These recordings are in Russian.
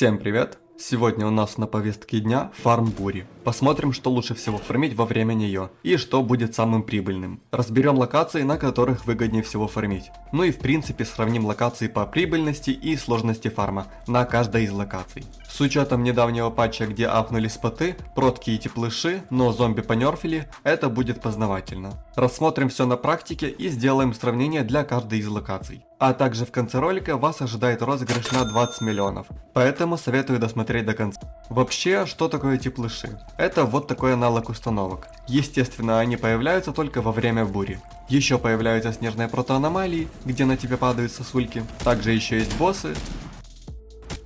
Всем привет! Сегодня у нас на повестке дня фарм бури. Посмотрим, что лучше всего фармить во время нее и что будет самым прибыльным. Разберем локации, на которых выгоднее всего фармить. Ну и в принципе сравним локации по прибыльности и сложности фарма на каждой из локаций. С учетом недавнего патча, где апнули споты, протки и теплыши, но зомби понерфили, это будет познавательно. Рассмотрим все на практике и сделаем сравнение для каждой из локаций. А также в конце ролика вас ожидает розыгрыш на 20 миллионов, поэтому советую досмотреть до конца. Вообще, что такое теплыши? Это вот такой аналог установок. Естественно, они появляются только во время бури. Еще появляются снежные протоаномалии, где на тебя падают сосульки. Также еще есть боссы.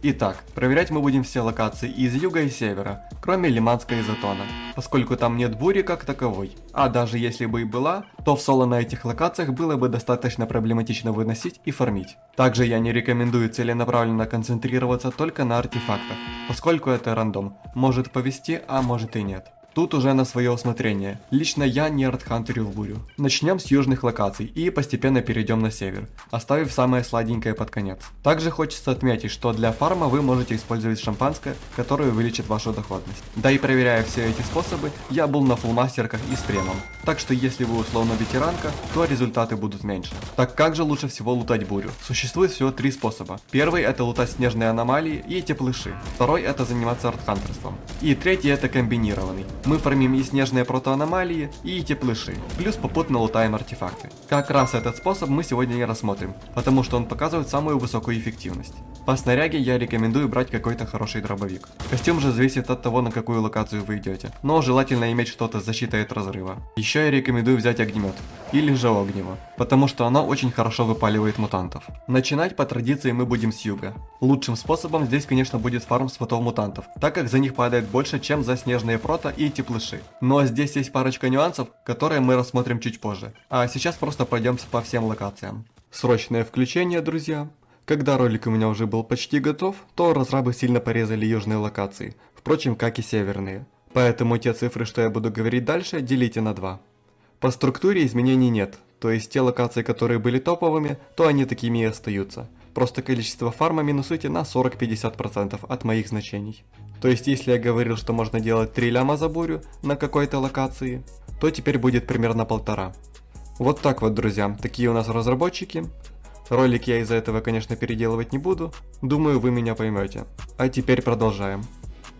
Итак, проверять мы будем все локации из юга и севера, кроме Лиманска и Затона, поскольку там нет бури как таковой. А даже если бы и была, то в соло на этих локациях было бы достаточно проблематично выносить и фармить. Также я не рекомендую целенаправленно концентрироваться только на артефактах, поскольку это рандом, может повезти, а может и нет. Тут уже на свое усмотрение. Лично я не артхантерю в бурю. Начнем с южных локаций и постепенно перейдем на север, оставив самое сладенькое под конец. Также хочется отметить, что для фарма вы можете использовать шампанское, которое увеличит вашу доходность. Да и проверяя все эти способы, я был на фулмастерках и с премом. Так что если вы условно ветеранка, то результаты будут меньше. Так как же лучше всего лутать бурю? Существует всего три способа. Первый это лутать снежные аномалии и теплыши. Второй это заниматься артхантерством. И третий это комбинированный. Мы фармим и снежные протоаномалии, и теплыши, плюс попутно лутаем артефакты. Как раз этот способ мы сегодня и рассмотрим, потому что он показывает самую высокую эффективность. По снаряге я рекомендую брать какой-то хороший дробовик. Костюм же зависит от того, на какую локацию вы идете, но желательно иметь что-то с защитой от разрыва. Еще я рекомендую взять огнемет, или же огнево, потому что оно очень хорошо выпаливает мутантов. Начинать по традиции мы будем с юга. Лучшим способом здесь, конечно, будет фарм спотов мутантов, так как за них падает больше, чем за снежные прото и теплыши. Но здесь есть парочка нюансов, которые мы рассмотрим чуть позже. А сейчас просто пройдемся по всем локациям. Срочное включение, друзья. Когда ролик у меня уже был почти готов, то разрабы сильно порезали южные локации, впрочем, как и северные. Поэтому те цифры, что я буду говорить дальше, делите на 2. По структуре изменений нет, то есть те локации, которые были топовыми, то они такими и остаются. Просто количество фарма минусуйте на 40-50% от моих значений. То есть если я говорил, что можно делать 3 ляма за бурю на какой-то локации, то теперь будет примерно 1,5. Вот так вот, друзья, такие у нас разработчики. Ролик я из-за этого, конечно, переделывать не буду, думаю, вы меня поймете. А теперь продолжаем.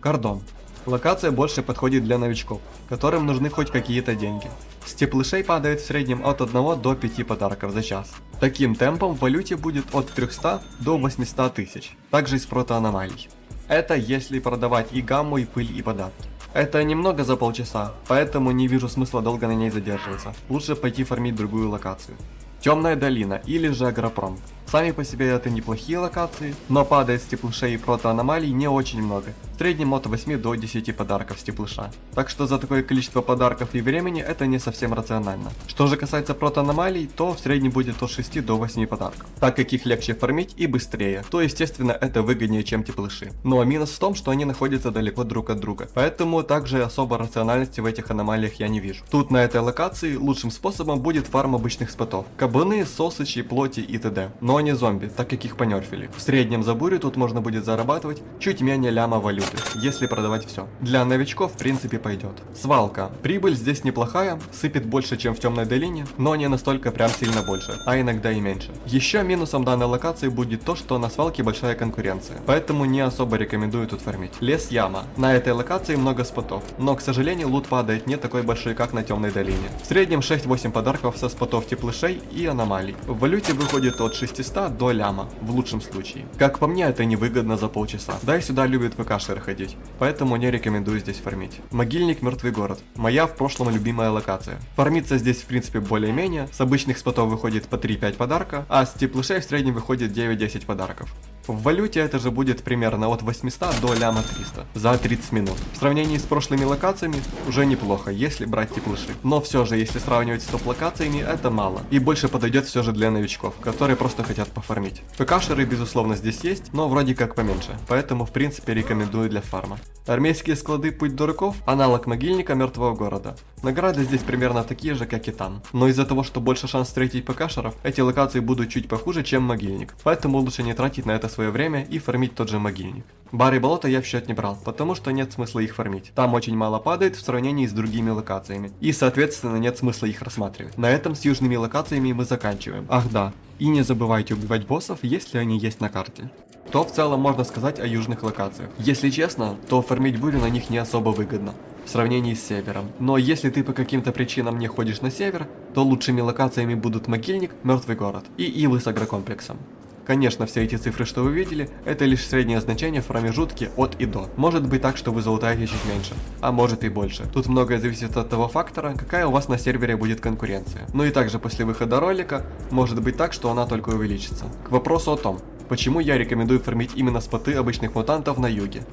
Кордон. Локация больше подходит для новичков, которым нужны хоть какие-то деньги. С теплышей падает в среднем от 1 до 5 подарков за час. Таким темпом в валюте будет от 300 до 800 тысяч, также из протоаномалий. Это если продавать и гамму, и пыль, и подарки. Это немного за полчаса, поэтому не вижу смысла долго на ней задерживаться. Лучше пойти фармить другую локацию. Темная долина или же агропром. Сами по себе это неплохие локации, но падает с теплышей и протоаномалий не очень много. В среднем от 8 до 10 подарков с теплыша. Так что за такое количество подарков и времени это не совсем рационально. Что же касается протоаномалий, то в среднем будет от 6 до 8 подарков. Так как их легче фармить и быстрее, то естественно это выгоднее, чем теплыши. Но минус в том, что они находятся далеко друг от друга. Поэтому также особо рациональности в этих аномалиях я не вижу. Тут на этой локации лучшим способом будет фарм обычных спотов. Кабаны, сосычи, плоти и т.д. Но не зомби, так как их понерфили. В среднем за бурю тут можно будет зарабатывать чуть менее ляма валюты, если продавать все. Для новичков в принципе пойдет. Свалка. Прибыль здесь неплохая, сыпет больше, чем в темной долине, но не настолько прям сильно больше, а иногда и меньше. Еще минусом данной локации будет то, что на свалке большая конкуренция, поэтому не особо рекомендую тут фармить. Лес яма. На этой локации много спотов, но к сожалению лут падает не такой большой, как на темной долине. В среднем 6-8 подарков со спотов теплышей и аномалий. В валюте выходит от 600 до ляма, в лучшем случае. Как по мне, это невыгодно за полчаса. Да и сюда любят ПКшеры ходить, поэтому не рекомендую здесь фармить. Могильник, мертвый город. Моя в прошлом любимая локация. Фармиться здесь в принципе более-менее, с обычных спотов выходит по 3-5 подарка, а с теплышей в среднем выходит 9-10 подарков. В валюте это же будет примерно от 800 до ляма 300 за 30 минут. В сравнении с прошлыми локациями уже неплохо, если брать теплыши. Но все же, если сравнивать с топ-локациями, это мало. И больше подойдет все же для новичков, которые просто хотят пофармить. ПКшеры безусловно здесь есть, но вроде как поменьше, поэтому в принципе рекомендую для фарма. Армейские склады Путь дураков – аналог могильника мертвого города. Награды здесь примерно такие же, как и там. Но из-за того, что больше шанс встретить ПКшеров, эти локации будут чуть похуже, чем могильник. Поэтому лучше не тратить на это свое время и фармить тот же могильник. Бар и болото я в счет не брал, потому что нет смысла их фармить. Там очень мало падает в сравнении с другими локациями, и соответственно нет смысла их рассматривать. На этом с южными локациями мы заканчиваем. Ах да, и не забывайте убивать боссов, если они есть на карте. То в целом можно сказать о южных локациях. Если честно, то фармить бурю на них не особо выгодно в сравнении с севером. Но если ты по каким-то причинам не ходишь на север, то лучшими локациями будут могильник, мертвый город и ивы с агрокомплексом. Конечно, все эти цифры, что вы видели, это лишь среднее значение в промежутке от и до. Может быть так, что вы залутаете чуть меньше, а может и больше. Тут многое зависит от того фактора, какая у вас на сервере будет конкуренция. Ну и также после выхода ролика, может быть так, что она только увеличится. К вопросу о том, почему я рекомендую фармить именно споты обычных мутантов на юге.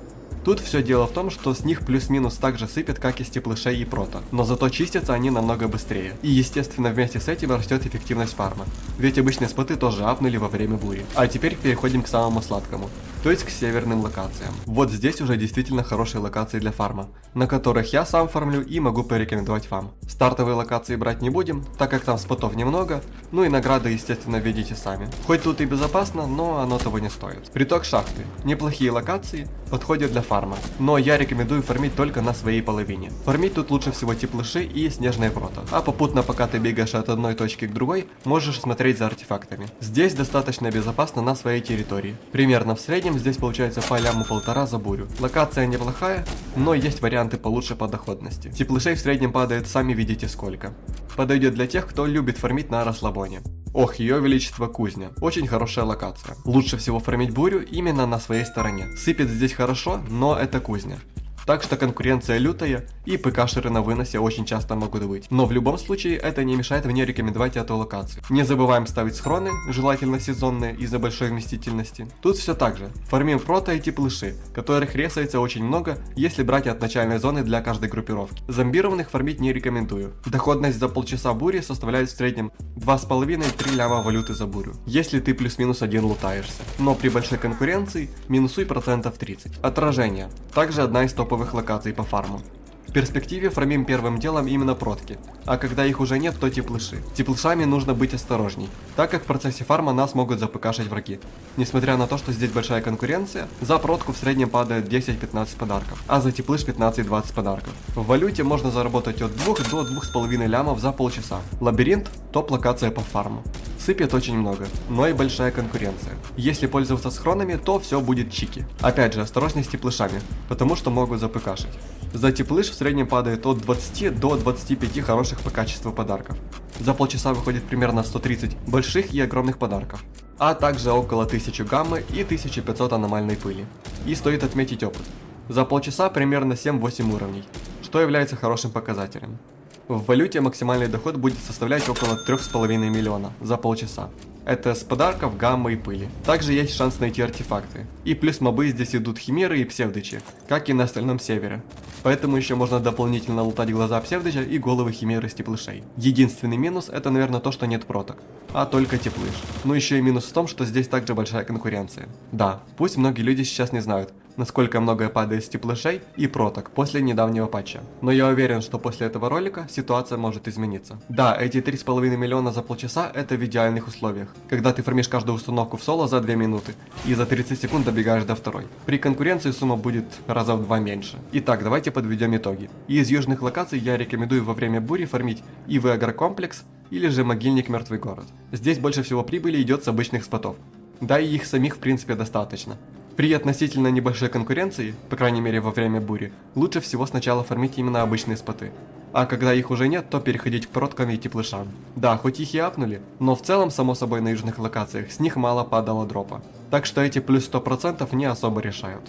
Тут все дело в том, что с них плюс-минус так же сыпет, как и с теплышей и прота, но зато чистятся они намного быстрее. И естественно вместе с этим растет эффективность фарма, ведь обычные споты тоже апнули во время бури. А теперь переходим к самому сладкому, то есть к северным локациям. Вот здесь уже действительно хорошие локации для фарма, на которых я сам фармлю и могу порекомендовать вам. Стартовые локации брать не будем, так как там спотов немного, ну и награды естественно видите сами. Хоть тут и безопасно, но оно того не стоит. Приток шахты. Неплохие локации, подходят для фарма, но я рекомендую фармить только на своей половине. Фармить тут лучше всего теплыши и снежные прота, а попутно пока ты бегаешь от одной точки к другой, можешь смотреть за артефактами. Здесь достаточно безопасно на своей территории. Примерно в среднем здесь получается по ляму полтора за бурю. Локация неплохая, но есть варианты получше по доходности. Теплышей в среднем падает, сами видите сколько. Подойдет для тех, кто любит фармить на расслабоне. Ох, ее величество кузня. Очень хорошая локация. Лучше всего фармить бурю именно на своей стороне. Сыпет здесь хорошо, но это кузня. Так что конкуренция лютая, и ПК-шеры на выносе очень часто могут быть. Но в любом случае это не мешает мне рекомендовать эту локацию. Не забываем ставить схроны, желательно сезонные из-за большой вместительности. Тут все так же. Фармим прота и теплыши, которых ресается очень много, если брать от начальной зоны для каждой группировки. Зомбированных фармить не рекомендую. Доходность за полчаса бури составляет в среднем 2,5-3 ляма валюты за бурю, если ты плюс-минус один лутаешься. Но при большой конкуренции минусуй процентов 30. Отражение. Также одна из топовых локаций по фарму. В перспективе фармим первым делом именно протки, а когда их уже нет, то теплыши. Теплышами нужно быть осторожней, так как в процессе фарма нас могут запыкашить враги. Несмотря на то, что здесь большая конкуренция, за протку в среднем падает 10-15 подарков, а за теплыш 15-20 подарков. В валюте можно заработать от 2 до 2,5 лямов за полчаса. Лабиринт – топ-локация по фарму. Сыпет очень много, но и большая конкуренция. Если пользоваться схронами, то все будет чики. Опять же, осторожней с теплышами, потому что могут запыкашить. За теплыш в среднем падает от 20 до 25 хороших по качеству подарков. За полчаса выходит примерно 130 больших и огромных подарков, а также около 1000 гаммы и 1500 аномальной пыли. И стоит отметить опыт. За полчаса примерно 7-8 уровней, что является хорошим показателем. В валюте максимальный доход будет составлять около 3,5 миллиона за полчаса. Это с подарков, гаммы и пыли. Также есть шанс найти артефакты. И плюс мобы здесь идут химеры и псевдычи, как и на остальном севере. Поэтому еще можно дополнительно лутать глаза псевдыча и головы химеры с теплышей. Единственный минус это, наверное, то, что нет проток, а только теплыш. Но еще и минус в том, что здесь также большая конкуренция. Да, пусть многие люди сейчас не знают, насколько многое падает с теплышей и проток после недавнего патча. Но я уверен, что после этого ролика ситуация может измениться. Да, эти 3,5 миллиона за полчаса это в идеальных условиях, когда ты фармишь каждую установку в соло за 2 минуты и за 30 секунд добегаешь до второй. При конкуренции сумма будет раза в 2 меньше. Итак, давайте подведем итоги. Из южных локаций я рекомендую во время бури фармить ивы агрокомплекс или же могильник мертвый город. Здесь больше всего прибыли идет с обычных спотов. Да и их самих в принципе достаточно. При относительно небольшой конкуренции, по крайней мере во время бури, лучше всего сначала фармить именно обычные споты. А когда их уже нет, то переходить к проткам и теплышам. Да, хоть их и апнули, но в целом, само собой, на южных локациях с них мало падало дропа. Так что эти плюс 100% не особо решают.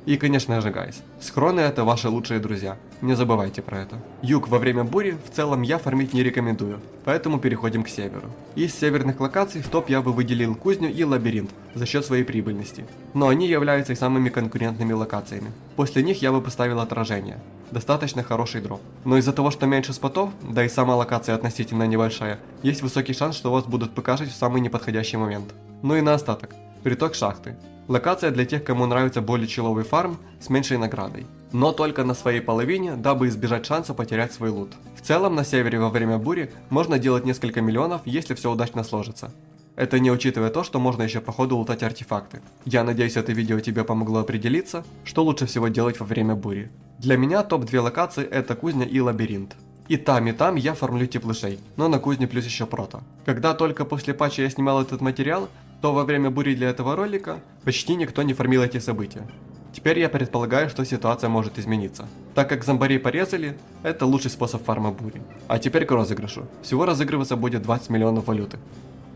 И конечно же, гайс, схроны это ваши лучшие друзья, не забывайте про это. Юг во время бури в целом я фармить не рекомендую, поэтому переходим к северу. Из северных локаций в топ я бы выделил кузню и лабиринт за счет своей прибыльности, но они являются и самыми конкурентными локациями. После них я бы поставил отражение, достаточно хороший дроп. Но из-за того, что меньше спотов, да и сама локация относительно небольшая, есть высокий шанс, что вас будут покашить в самый неподходящий момент. Ну и на остаток, приток шахты. Локация для тех, кому нравится более чиловый фарм с меньшей наградой. Но только на своей половине, дабы избежать шанса потерять свой лут. В целом на севере во время бури можно делать несколько миллионов, если все удачно сложится. Это не учитывая то, что можно еще по ходу лутать артефакты. Я надеюсь, это видео тебе помогло определиться, что лучше всего делать во время бури. Для меня топ-2 локации это кузня и лабиринт. И там я фармлю теплышей, но на кузне плюс еще прото. Когда только после патча я снимал этот материал, то во время бури для этого ролика почти никто не фармил эти события. Теперь я предполагаю, что ситуация может измениться. Так как зомбарей порезали, это лучший способ фарма бури. А теперь к розыгрышу. Всего разыгрываться будет 20 миллионов валюты.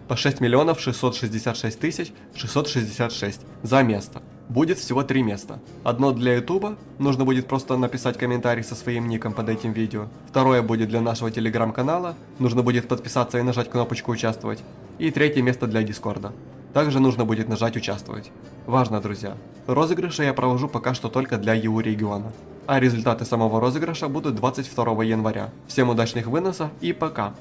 По 6 миллионов 666 тысяч 666 за место. Будет всего 3 места. Одно для ютуба, нужно будет просто написать комментарий со своим ником под этим видео. Второе будет для нашего телеграм-канала, нужно будет подписаться и нажать кнопочку «Участвовать». И третье место для дискорда. Также нужно будет нажать «Участвовать». Важно, друзья. Розыгрыши я провожу пока что только для ЕУ региона. А результаты самого розыгрыша будут 22 января. Всем удачных выносов и пока!